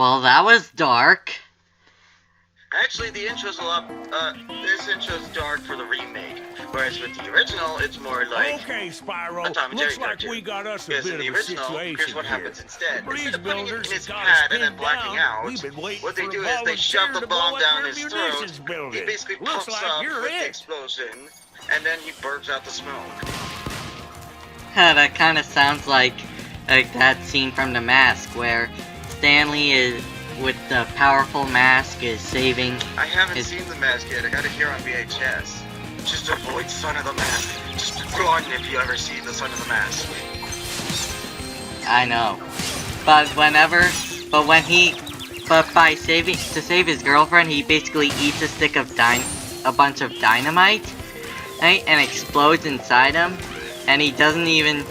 Well, that was dark. Actually, the intro's a lot, this intro's dark for the remake, whereas with the original, it's more like Okay, Spyro, a Tom and Jerry looks like cartoon. we got us a Because bit in the of a original, situation here's what here. happens instead. Breeze Instead of putting it in builders his got us pad and then pinned blacking down. out, We've been waiting what they for do a is they shove volunteer the to blow bomb up down their his munitions throat, building. he basically Looks pumps like up you're with the it. explosion, and then he burps out the smoke. That kind of sounds like that scene from The Mask where Stanley is with the powerful mask is saving. I haven't seen The Mask yet. I got it here on VHS. Just avoid Son of the Mask. Just run if you ever see the Son of the Mask. I know, but by to save his girlfriend, he basically eats a stick of a bunch of dynamite, right, and explodes inside him, and he doesn't even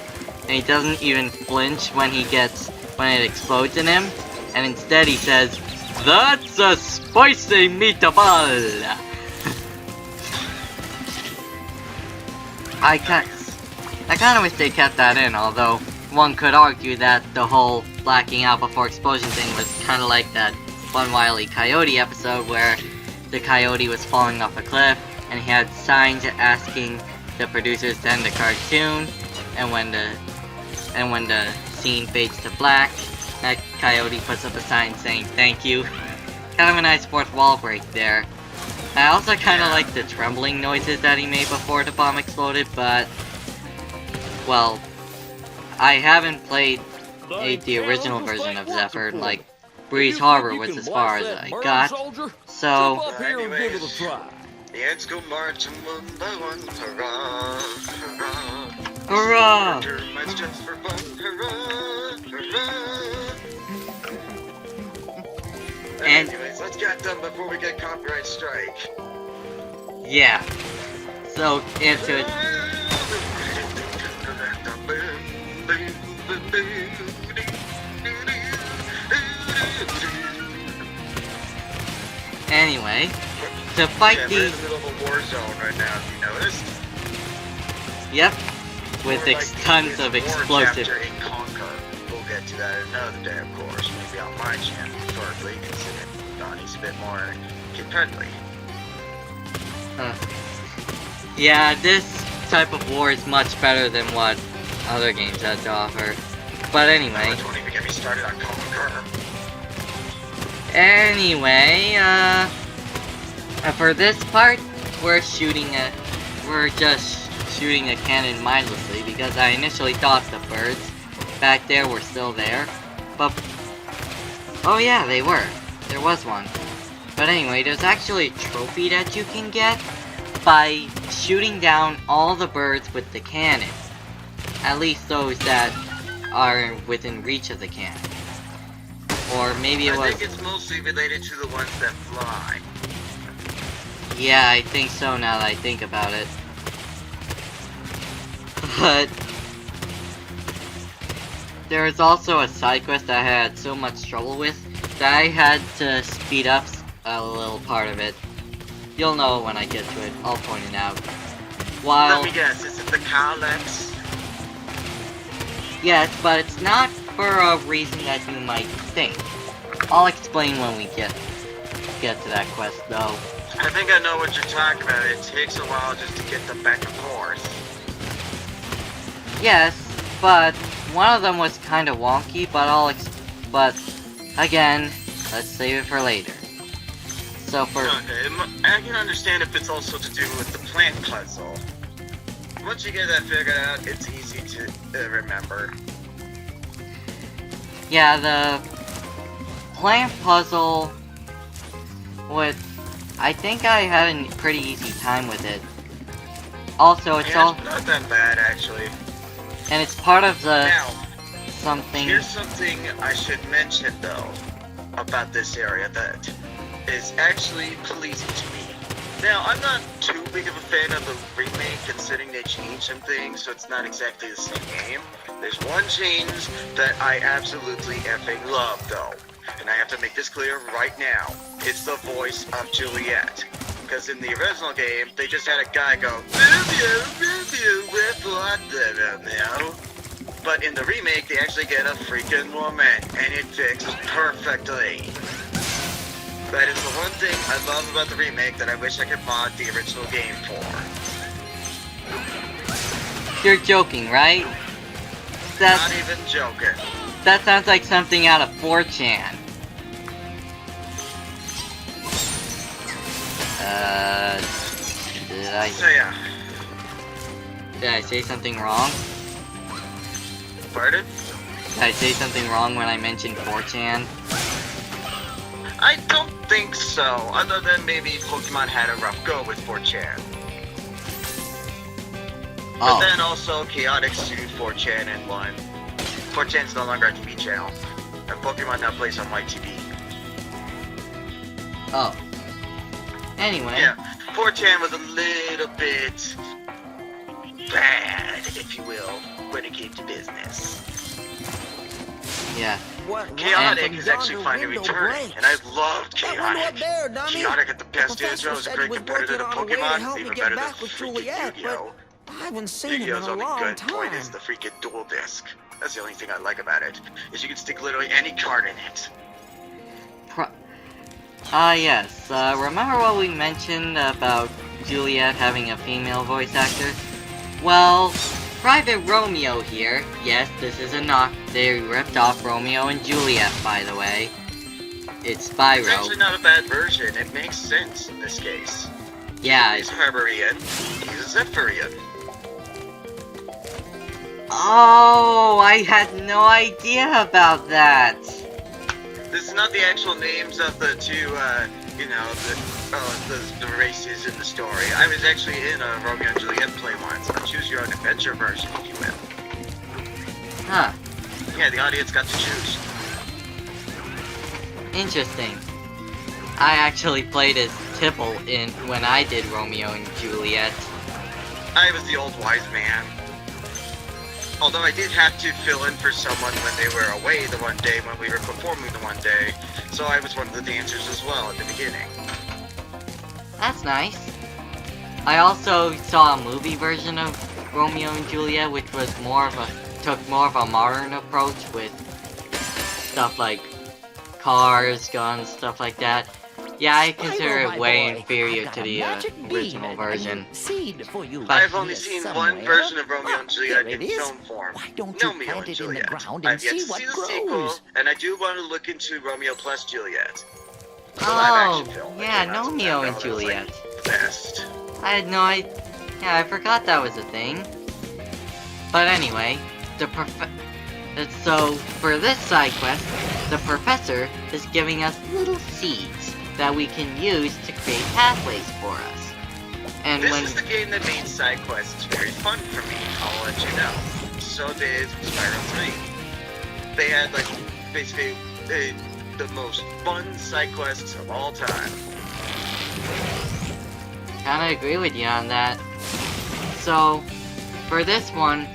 flinch when it explodes in him. And instead he says, "That's a spicy meatball!" I kind of wish they kept that in, although one could argue that the whole blacking out before explosion thing was kind of like that one Wile E. Coyote episode where the coyote was falling off a cliff and he had signs asking the producers to end the cartoon, and when the scene fades to black, that coyote puts up a sign saying thank you. Kind of a nice fourth wall break there. I also kind of like the trembling noises that he made before the bomb exploded, but, well, I haven't played the original version of Zephyr. Like, Breeze Harbor was as far as I got, so... Anyways, let's go marching one by one, hurrah, hurrah. Hurrah! Termites just for fun, hurrah, hurrah. And- Anyways, let's get done before we get copyright strike. Yeah. So, into it. Anyway, to fight We're in the middle of a war zone right now, if you noticed. Yep. With Or like tons the of war explosive. chapter in Conquer. We'll get to that another day, of course. Maybe on my channel, preferably, considering Donnie's a bit more kid-friendly. Yeah, this type of war is much better than what other games had to offer. But anyway. Don't even get me started on Conquer. Anyway, for this part, we're just shooting a cannon mindlessly because I initially thought the birds back there were still there, but oh yeah, they were. There was one. But anyway, there's actually a trophy that you can get by shooting down all the birds with the cannon. At least those that are within reach of the cannon. Or maybe it was... I think it's mostly related to the ones that fly. Yeah, I think so now that I think about it. But... there was also a side quest that I had so much trouble with that I had to speed up a little part of it. You'll know when I get to it, I'll point it out. While... Let me guess, is it the Cowlex? Yes, but it's not for a reason that you might think. I'll explain when we get to that quest, though. I think I know what you're talking about. It takes a while just to get them back and forth. Yes, but one of them was kind of wonky, but again, let's save it for later. So for... Okay, I can understand if it's also to do with the plant puzzle. Once you get that figured out, it's easy to remember. Yeah, the plant puzzle I think I had a pretty easy time with it. Also, it's yeah, it's not that bad, actually. And it's part of the... Now, something... here's something I should mention, though, about this area that is actually pleasing to me. Now, I'm not too big of a fan of the remake, considering they changed some things, so it's not exactly the same game. There's one change that I absolutely effing love, though. And I have to make this clear right now. It's the voice of Juliet. Because in the original game, they just had a guy go, "Review, with what now?" But in the remake, they actually get a freaking woman, and it fixed perfectly. That is the one thing I love about the remake that I wish I could mod the original game for. You're joking, right? Not even joking. That sounds like something out of 4chan. So yeah. Did I say something wrong? Pardon? Did I say something wrong when I mentioned 4chan? I don't think so, other than maybe Pokemon had a rough go with 4chan. But then also Chaotix sued 4chan and won. 4chan's no longer a TV channel, and Pokemon now plays on YTV. Oh. Anyway. Yeah, 4chan was a little bit bad, if you will, when it came to business. Yeah. Chaotic is actually finally returning, and I loved Chaotic. Chaotic had the best intro, was a great competitor to Pokemon, even better than freaking Yu-Gi-Oh! I haven't seen him in Yu-Gi-Oh's a only long good time. point is the freaking dual disc. That's the only thing I like about it, is you can stick literally any card in it. Yes. Remember what we mentioned about Juliet having a female voice actor? Well, Private Romeo here. Yes, this is a knock. They ripped off Romeo and Juliet, by the way. It's Spyro. It's actually not a bad version. It makes sense in this case. Yeah. He's Harborian. He's a Zephyrian. Oh, I had no idea about that. This is not the actual names of the two, the races in the story. I was actually in a Romeo and Juliet play once, a choose-your-own-adventure version, if you will. Huh. Yeah, the audience got to choose. Interesting. I actually played as Tipple when I did Romeo and Juliet. I was the old wise man. Although I did have to fill in for someone when they were away the one day when we were performing the one day, so I was one of the dancers as well at the beginning. That's nice. I also saw a movie version of Romeo and Juliet, which was took more of a modern approach with stuff like cars, guns, stuff like that. Yeah, I consider it way inferior to the original version. I've only seen one version of Romeo and Juliet in film form. Romeo and Juliet. I've yet to see the sequel, and I do want to look into Romeo plus Juliet. Oh, yeah, Romeo and Juliet. Best. I had no idea. Yeah, I forgot that was a thing. But anyway, so for this side quest, the professor is giving us little seeds that we can use to create pathways for us. And this is the game that made side quests very fun for me, I'll let you know. So did Spyro 3. They had, like, basically the most fun side quests of all time. Kinda agree with you on that. So, for this one,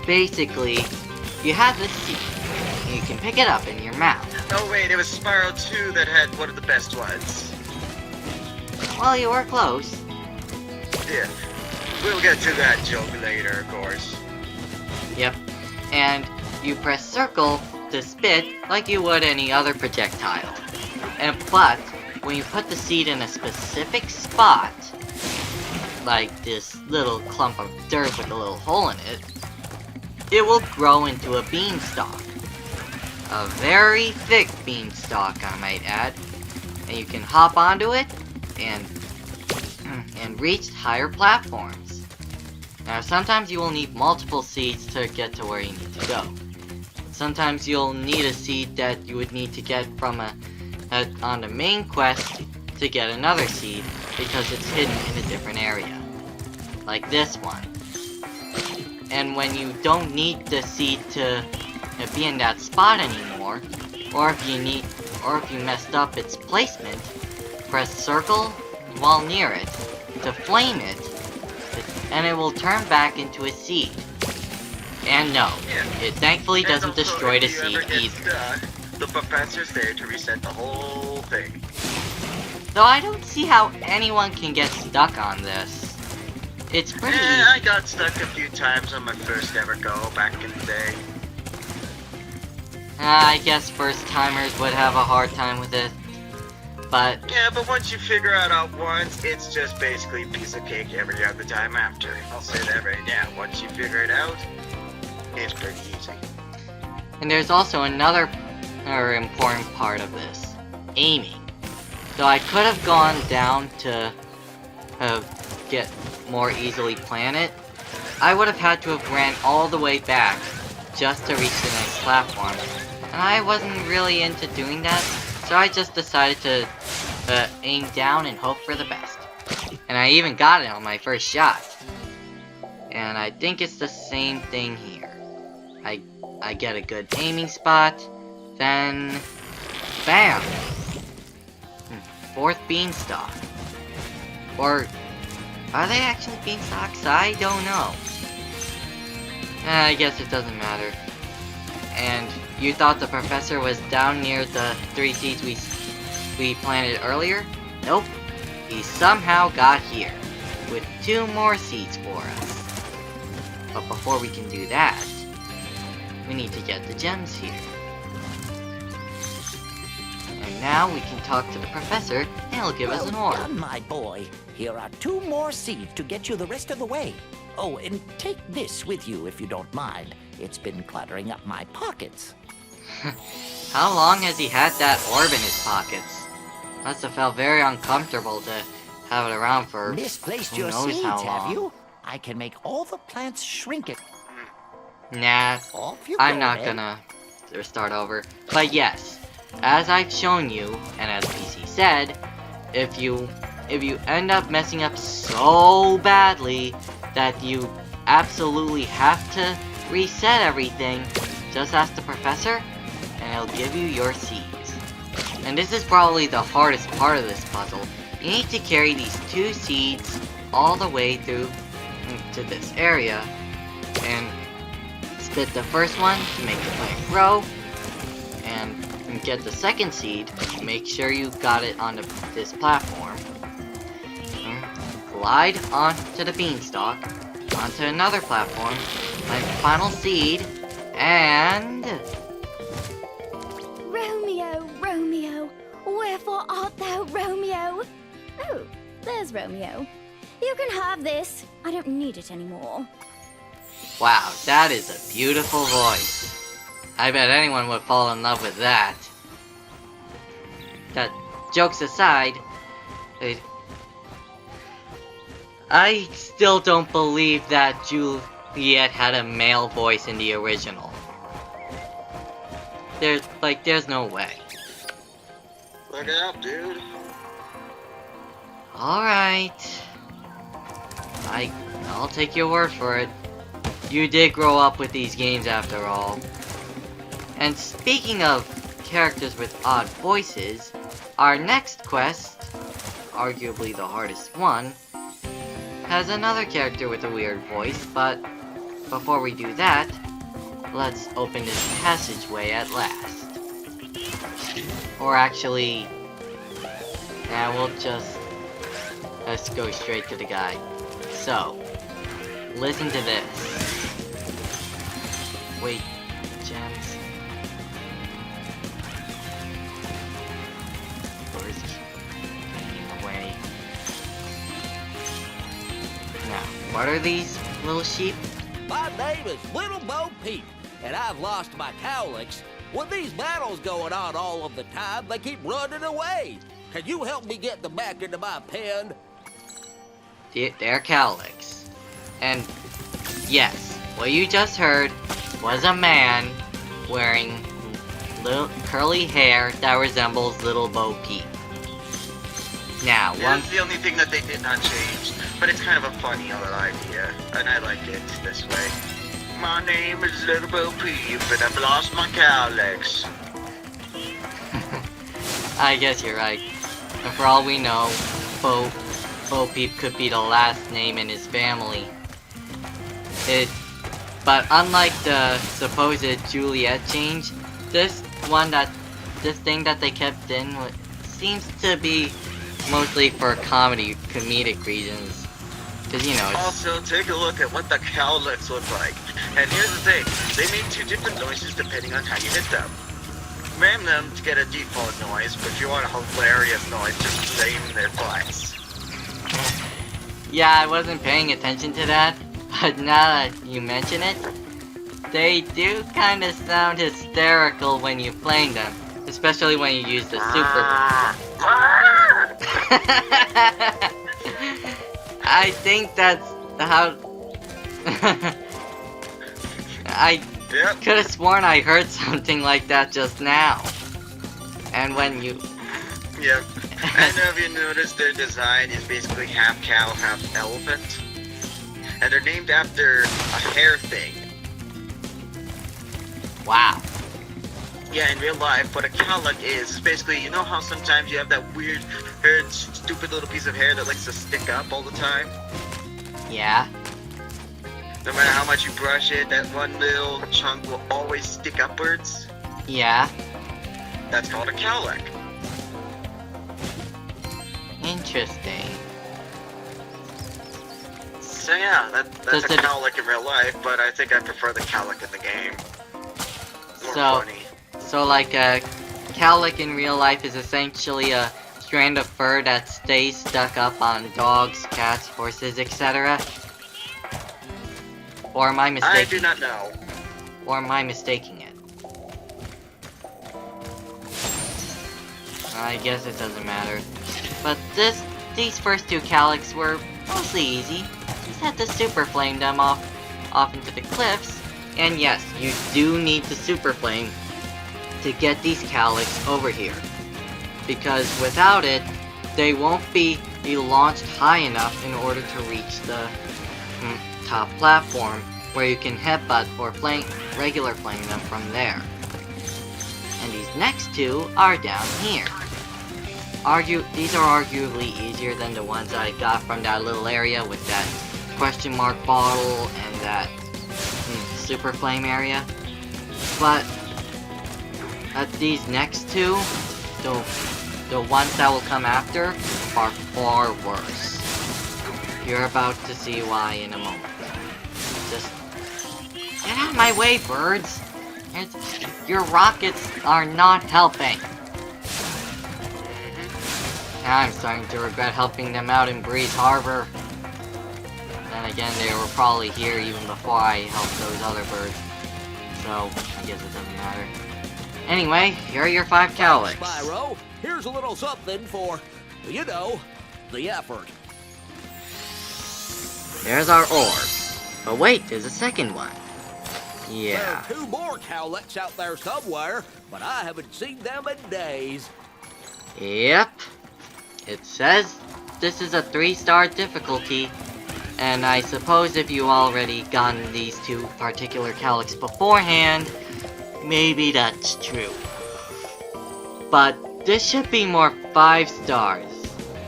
basically, you have this seed, and you can pick it up in your mouth. Oh wait, it was Spyro 2 that had one of the best ones. Well, you were close. Yeah, we'll get to that joke later, of course. Yep. And you press circle to spit like you would any other projectile. But when you put the seed in a specific spot, like this little clump of dirt with a little hole in it, it will grow into a beanstalk. A very thick beanstalk, I might add. And you can hop onto it and reach higher platforms. Now, sometimes you will need multiple seeds to get to where you need to go. Sometimes you'll need a seed that you would need to get from on the main quest to get another seed because it's hidden in a different area. Like this one. And when you don't need the seed to be in that spot anymore, or if you messed up its placement, press circle while near it to flame it, and it will turn back into a seed. And no, it thankfully doesn't destroy the seed either. The professor's there to reset the whole thing. Though I don't see how anyone can get stuck on this. It's pretty I got stuck a few times on my first ever go back in the day. I guess first timers would have a hard time with it. But Yeah, but once you figure it out once, it's just basically a piece of cake every other time after. I'll say that right now. Once you figure it out, it's pretty easy. and there's also another important part of this. Aiming. So I could have gone down to get more easily plan it. I would have had to have ran all the way back just to reach the next platform. And I wasn't really into doing that, so I just decided to aim down and hope for the best. And I even got it on my first shot. And I think it's the same thing here. I get a good aiming spot, then bam! Fourth beanstalk. Or are they actually beanstalks? I don't know. I guess it doesn't matter. And you thought the professor was down near the 3 seeds we planted earlier? Nope. He somehow got here, with 2 more seeds for us. But before we can do that, we need to get the gems here. And now we can talk to the professor, and he'll give us an order. Well done, my boy. Here are 2 more seeds to get you the rest of the way. Oh, and take this with you if you don't mind. It's been cluttering up my pockets. How long has he had that orb in his pockets? Must have felt very uncomfortable to have it around for Misplaced who your knows seeds, how have long. you? I can make all the plants shrink it. Nah, Off you I'm go, not then. gonna start over. But yes, as I've shown you, and as PC said, if you end up messing up so badly that you absolutely have to reset everything, just ask the professor, and he'll give you your seeds. And this is probably the hardest part of this puzzle. You need to carry these 2 seeds all the way through to this area, and split the first one to make the plant grow, and get the second seed. Make sure you got it onto this platform. Glide onto the beanstalk, onto another platform, plant the final seed, and Romeo, Romeo, wherefore art thou, Romeo? Oh, there's Romeo. You can have this. I don't need it anymore. wow, that is a beautiful voice. I bet anyone would fall in love with that. That, jokes aside, I still don't believe that Juliet had a male voice in the original. There's no way. Look out, dude. Alright. I'll take your word for it. You did grow up with these games after all. And speaking of characters with odd voices, our next quest, arguably the hardest one, has another character with a weird voice, but before we do that, let's open this passageway at last. Or actually, let's go straight to the guy. So, listen to this. Wait, gems. Where's getting away? Now, what are these little sheep? My name is Little Bo Peep, and I've lost my cowlicks. With these battles going on all of the time, they keep running away. Can you help me get them back into my pen? They're cowlicks. And yes, what you just heard was a man wearing little curly hair that resembles Little Bo Peep. Now, Yeah, that's the only thing that they did not change, but it's kind of a funny little idea, and I like it this way. My name is Little Bo Peep, and I've lost my cowlicks. I guess you're right. And for all we know, Bo Peep could be the last name in his family. But unlike the supposed Juliet change, this thing that they kept in seems to be mostly for comedic reasons. Because, you know, it's... Also, take a look at what the cowlicks look like. And here's the thing, they make two different noises depending on how you hit them. Ram them to get a default noise, but if you want a hilarious noise, just flame their butts. Yeah, I wasn't paying attention to that, but now that you mention it, they do kind of sound hysterical when you flame them, especially when you use the super... I think that's how... I could have sworn I heard something like that just now. And when you... Yep. And have you noticed their design is basically half cow, half elephant? And they're named after a hair thing. Wow. Yeah, in real life, what a cowlick is basically, you know how sometimes you have that weird, haired, stupid little piece of hair that likes to stick up all the time? Yeah. No matter how much you brush it, that one little chunk will always stick upwards. Yeah. That's called a cowlick. Interesting. So yeah, that's a cowlick in real life, but I think I prefer the cowlick in the game. More funny. So like a cowlick in real life is essentially a strand of fur that stays stuck up on dogs, cats, horses, etc. Or am I mistaken? I do not know. Or am I mistaking it? I guess it doesn't matter. But these first two cowlicks were mostly easy. Just had to super flame them off into the cliffs. And yes, you do need to super flame to get these cowlicks over here. Because without it, they won't be launched high enough in order to reach the top platform where you can headbutt or regular flame them from there. And these next two are down here. These are arguably easier than the ones I got from that little area with that question mark bottle and that super flame area. But these next two, the ones that will come after, are far worse. You're about to see why in a moment. Just get out of my way, birds! Your rockets are not helping. Now I'm starting to regret helping them out in Breeze Harbor. Then again, they were probably here even before I helped those other birds. So, I guess it doesn't matter. Anyway, here are your 5 cowlicks. Spyro, here's a little something for, you know, the effort. There's our orb. But wait, there's a second one. Yeah. There are 2 more cowlicks out there somewhere, but I haven't seen them in days. Yep. It says this is a 3-star difficulty, and I suppose if you already gotten these 2 particular cowlicks beforehand, maybe that's true. But this should be more 5 stars,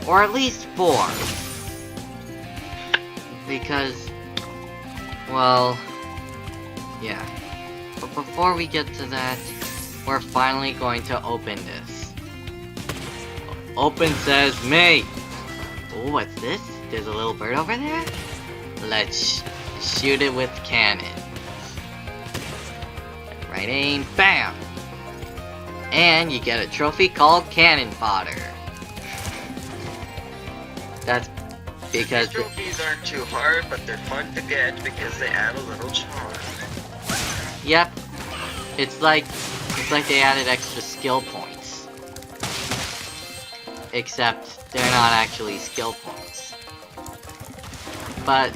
or at least 4. Because, well, yeah. But before we get to that, we're finally going to open this. Open says me. Oh, what's this? There's a little bird over there? Let's shoot it with cannon. Right aim, bam! And you get a trophy called Cannon Fodder. That's because These trophies aren't too hard, but they're fun to get because they add a little charm. Yep. It's like they added extra skill points. Except they're not actually skill points. But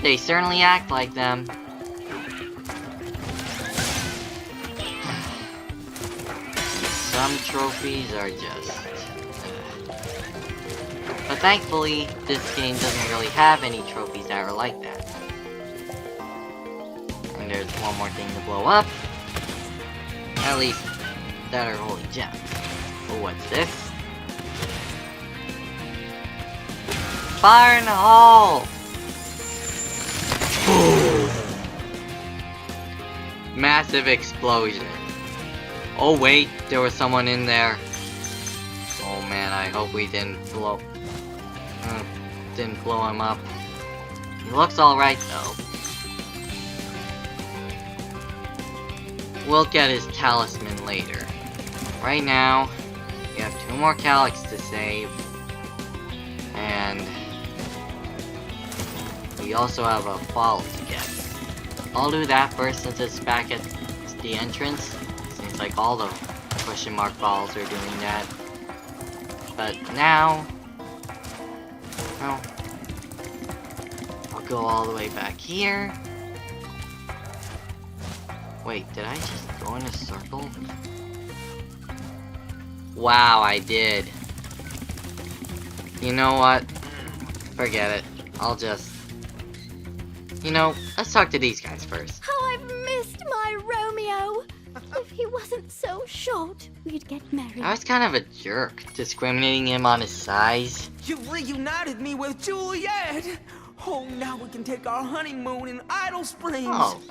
they certainly act like them. Some trophies are just... But thankfully, this game doesn't really have any trophies that are like that. And there's one more thing to blow up. At least, that are holy gems. Oh, what's this? Fire in the hole! Boom! Massive explosion. Oh wait, there was someone in there. Oh man, I hope we didn't blow. didn't blow him up. He looks alright though. We'll get his talisman later. Right now, we have 2 more Calyx to save. And we also have a ball to get. I'll do that first since it's back at the entrance. Seems like all the question mark balls are doing that. But now, well, I'll go all the way back here. Wait, did I just go in a circle? Wow, I did. You know what? Forget it. I'll just... You know, let's talk to these guys first. How I've missed my Romeo! If he wasn't so short, we'd get married. I was kind of a jerk, discriminating him on his size. You've reunited me with Juliet! Oh, now we can take our honeymoon in Idle Springs! Oh.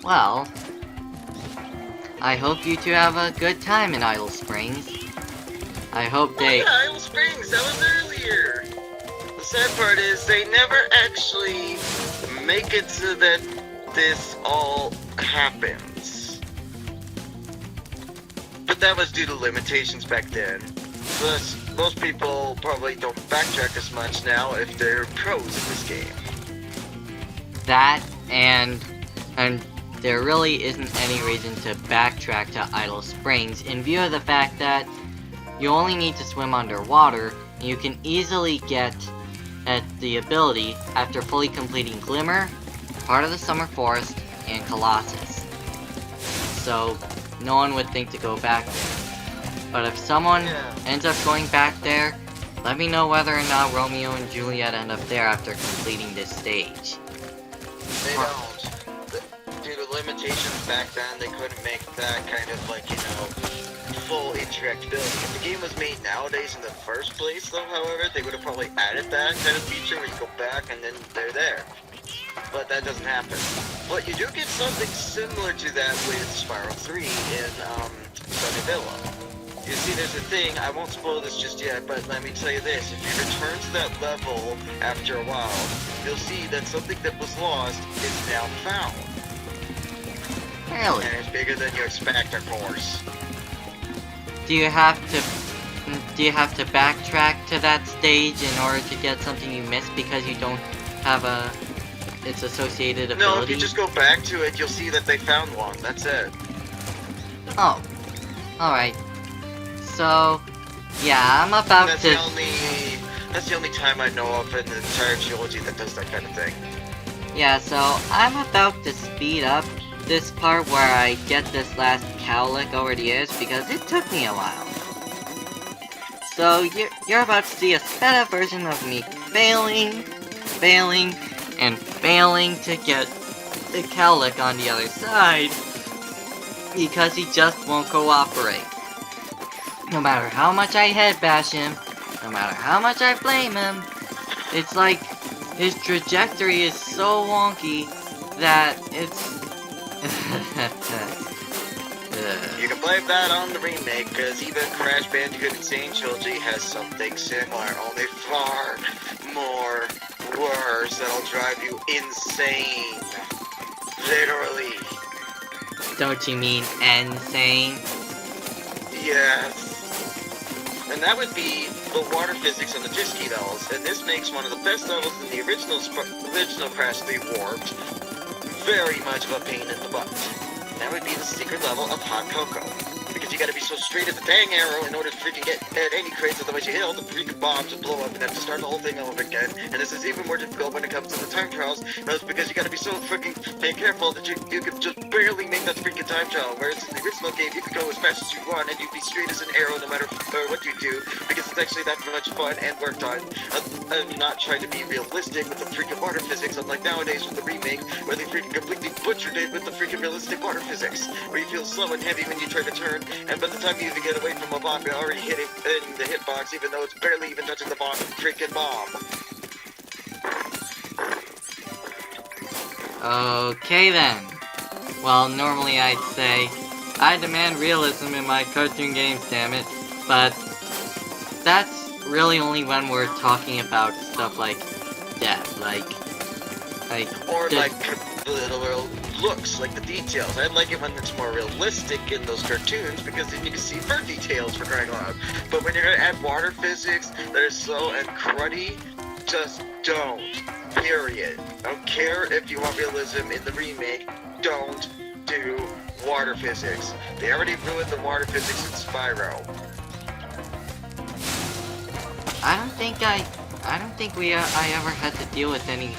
Well, I hope you two have a good time in Idle Springs. I hope they... Oh, yeah, Idle Springs, that was earlier. The sad part is they never actually make it so that this all happens. But that was due to limitations back then. Plus, most people probably don't backtrack as much now if they're pros in this game. That, and there really isn't any reason to backtrack to Idle Springs in view of the fact that you only need to swim underwater, and you can easily get at the ability after fully completing Glimmer, part of the Summer Forest, and Colossus. So, no one would think to go back there. But if someone ends up going back there, let me know whether or not Romeo and Juliet end up there after completing this stage. They don't. Due to limitations back then, they couldn't make that kind of, like, you know, full interactability. If the game was made nowadays in the first place, though, however, they would have probably added that kind of feature where you go back and then they're there. But that doesn't happen. But you do get something similar to that with Spyro 3 in, Sunny Villa. You see, there's a thing, I won't spoil this just yet, but let me tell you this. If you return to that level after a while, you'll see that something that was lost is now found. Really? And it's bigger than you expect, of course. Do you have to backtrack to that stage in order to get something you missed because you don't have its associated ability? No, if you just go back to it, you'll see that they found one. That's it. Oh. Alright. So, yeah, I'm about That's to... That's the only time I know of in the entire trilogy that does that kind of thing. Yeah, so I'm about to speed up this part where I get this last cowlick over the edge because it took me a while. So you're about to see a sped up version of me failing, and failing to get the cowlick on the other side because he just won't cooperate. No matter how much I head bash him, no matter how much I blame him, it's like his trajectory is so wonky that it's... You can blame that on the remake, because even Crash Bandicoot Insane Trilogy has something similar, only far more worse that'll drive you insane. Literally. Don't you mean insane? Yes. And that would be the water physics on the jet ski levels, and this makes one of the best levels in the original Crash 3 Warped very much of a pain in the butt. That would be the secret level of Hot Cocoa. Because you gotta be so straight at the dang arrow in order to freaking get at any crates, otherwise you hit all the freaking bombs and blow up and have to start the whole thing over again. And this is even more difficult when it comes to the time trials, that's because you gotta be so freaking careful that you could just barely make that freaking time trial. Whereas in the original game, you could go as fast as you want and you'd be straight as an arrow no matter what you do, because it's actually that much fun and worked on. I'm not trying to be realistic with the freaking water physics, unlike nowadays with the remake, where they freaking completely butchered it with the freaking realistic water physics, where you feel slow and heavy when you try to turn, and by the time you even get away from a bomb, you're already hitting in the hitbox, even though it's barely even touching the freaking bomb. Okay then. Well, normally I'd say, I demand realism in my cartoon games, damn it. But that's really only when we're talking about stuff like death, like Or the- like the little looks, like the details. I like it when it's more realistic in those cartoons because then you can see bird details for crying out loud. But when you're gonna add water physics that are slow and cruddy, just don't. Period. I don't care if you want realism in the remake, don't do water physics. They already ruined the water physics in Spyro. I don't think I ever had to deal with any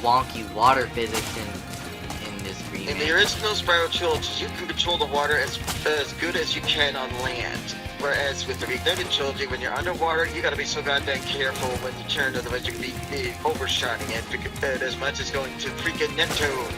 wonky water physics in this remake. In the original Spyro trilogy, you can control the water as good as you can on land. Whereas with the Reignited trilogy, when you're underwater, you gotta be so goddamn careful when you turn, otherwise you can be overshotting it as much as going to freaking Neptune.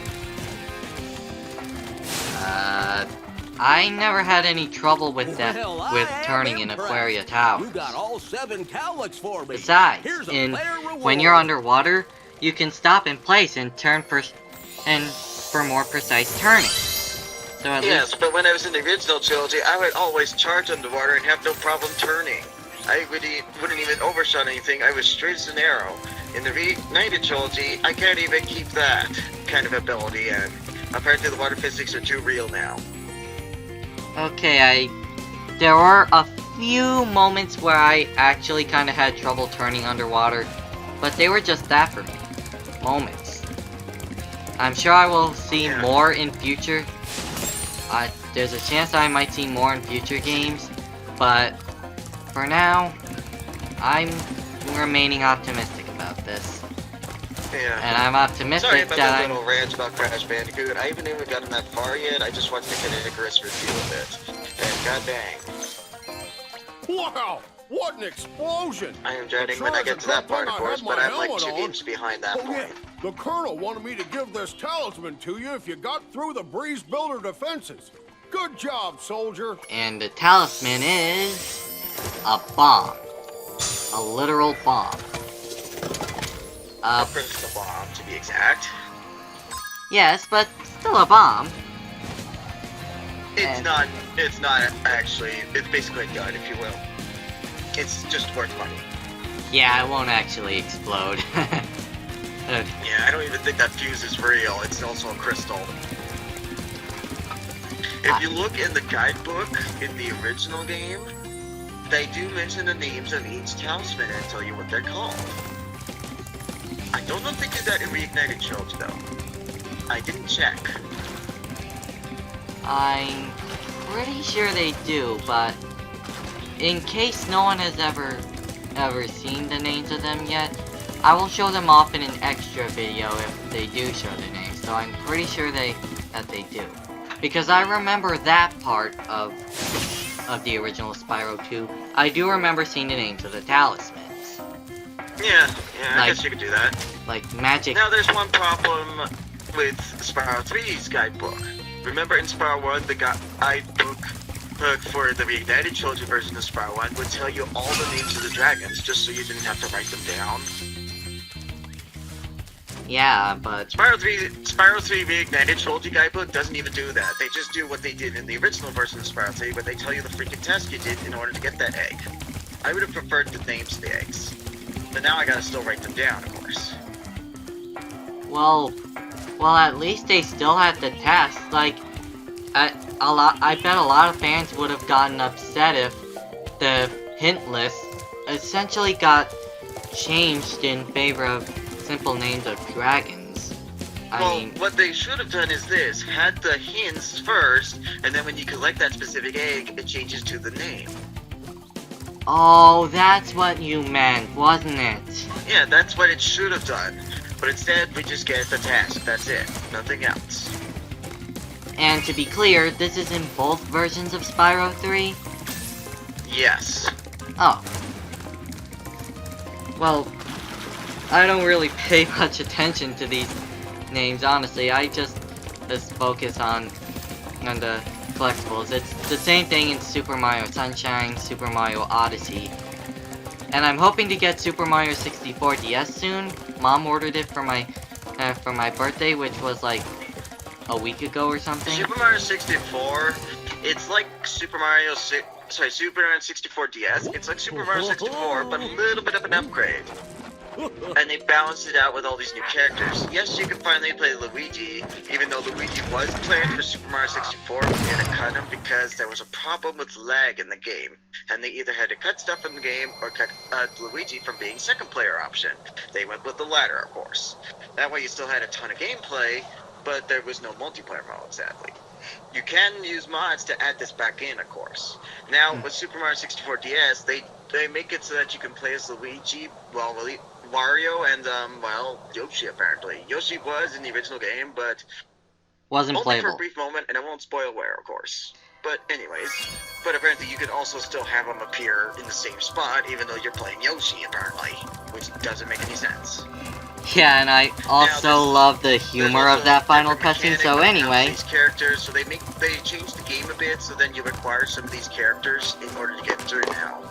I never had any trouble with that, Well, I with am turning in impressed. Aquaria Tower. You got all 7 cowlicks for me. Besides, Here's a when player you're reward. underwater, you can stop in place and turn for more precise turning. So at Yes, least, but when I was in the original trilogy, I would always charge underwater and have no problem turning. I wouldn't even overshot anything. I was straight as an arrow. In the Reignited trilogy, I can't even keep that kind of ability, and apparently the water physics are too real now. okay, there were a few moments where I actually kind of had trouble turning underwater, but they were just that for me. Moments. I'm sure I will see Yeah. more in future. There's a chance I might see more in future games, but for now, I'm remaining optimistic about this. Yeah. And I'm optimistic Sorry about that that I'm... little rant about Crash Bandicoot. I haven't even gotten that far yet. I just watched the Icarus review of it. And god dang. Wow! What an explosion! I am dreading Sure when I as get a to that good part, thing of I course, had but my I'm like helmet 2 on. games behind that Oh yeah, point. the Colonel wanted me to give this talisman to you if you got through the Breeze Builder defenses. Good job, soldier. And the talisman is... a bomb. A literal bomb. A crystal bomb, to be exact. Yes, but still a bomb. It's And- not actually, it's basically a gun, if you will. It's just worth money. Yeah, it won't actually explode. Yeah, I don't even think that fuse is real. It's also a crystal. If you look in the guidebook in the original game, they do mention the names of each talisman and tell you what they're called. I don't know if they did that in Reignited trilogy though. I didn't check. I'm pretty sure they do, but in case no one has ever seen the names of them yet, I will show them off in an extra video if they do show the names. So I'm pretty sure that they do, because I remember that part of the original Spyro 2. I do remember seeing the names of the talismans, Yeah, I Like- guess you could do that. like magic. Now there's one problem with Spyro 3's guidebook. Remember in Spyro 1, the guidebook for the Reignited trilogy version of Spyro 1 would tell you all the names of the dragons just so you didn't have to write them down. Yeah, but Spyro 3 Reignited trilogy guidebook doesn't even do that. They just do what they did in the original version of Spyro 3, where they tell you the freaking test you did in order to get that egg. I would have preferred the names of the eggs. But now I gotta still write them down, of course. well, at least they still had the test. Like, I bet a lot of fans would have gotten upset if the hint list essentially got changed in favor of simple names of dragons. I mean, what they should have done is this: had the hints first, and then when you collect that specific egg, it changes to the name. oh, that's what you meant, wasn't it? Yeah, that's what it should have done. But instead, we just get the task. That's it. Nothing else. And to be clear, this is in both versions of Spyro 3? Yes. Oh. Well, I don't really pay much attention to these names, honestly. I just focus on the collectibles. It's the same thing in Super Mario Sunshine, Super Mario Odyssey. And I'm hoping to get Super Mario 64 DS soon. Mom ordered it for my birthday, which was like a week ago or something. Super Mario 64, it's like Super Mario Super Mario 64 DS. It's like Super Mario 64, but a little bit of an upgrade. And they balanced it out with all these new characters. Yes, you can finally play Luigi, even though Luigi was planned for Super Mario 64. We had to cut him because there was a problem with lag in the game. And they either had to cut stuff from the game or cut Luigi from being second player option. They went with the latter, of course. That way you still had a ton of gameplay, but there was no multiplayer mode, sadly. You can use mods to add this back in, of course. Now, with Super Mario 64 DS, they make it so that you can play as Luigi, well, Mario, and, well, Yoshi, apparently. Yoshi was in the original game, but Wasn't only for playable. a brief moment, and I won't spoil where, of course. But anyways, but apparently you can also still have him appear in the same spot, even though you're playing Yoshi, apparently. Which doesn't make any sense. Yeah, and I also love the humor There's of that also final different cutscene, mechanic so when it comes to anyway. these characters, so they changed the game a bit, so then you acquire some of these characters in order to get through now.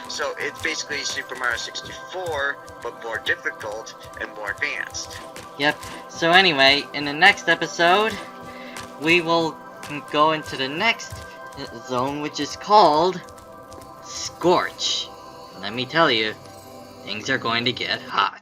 So it's basically Super Mario 64, but more difficult and more advanced. Yep, so anyway, in the next episode, we will go into the next zone, which is called Scorch. Let me tell you, things are going to get hot.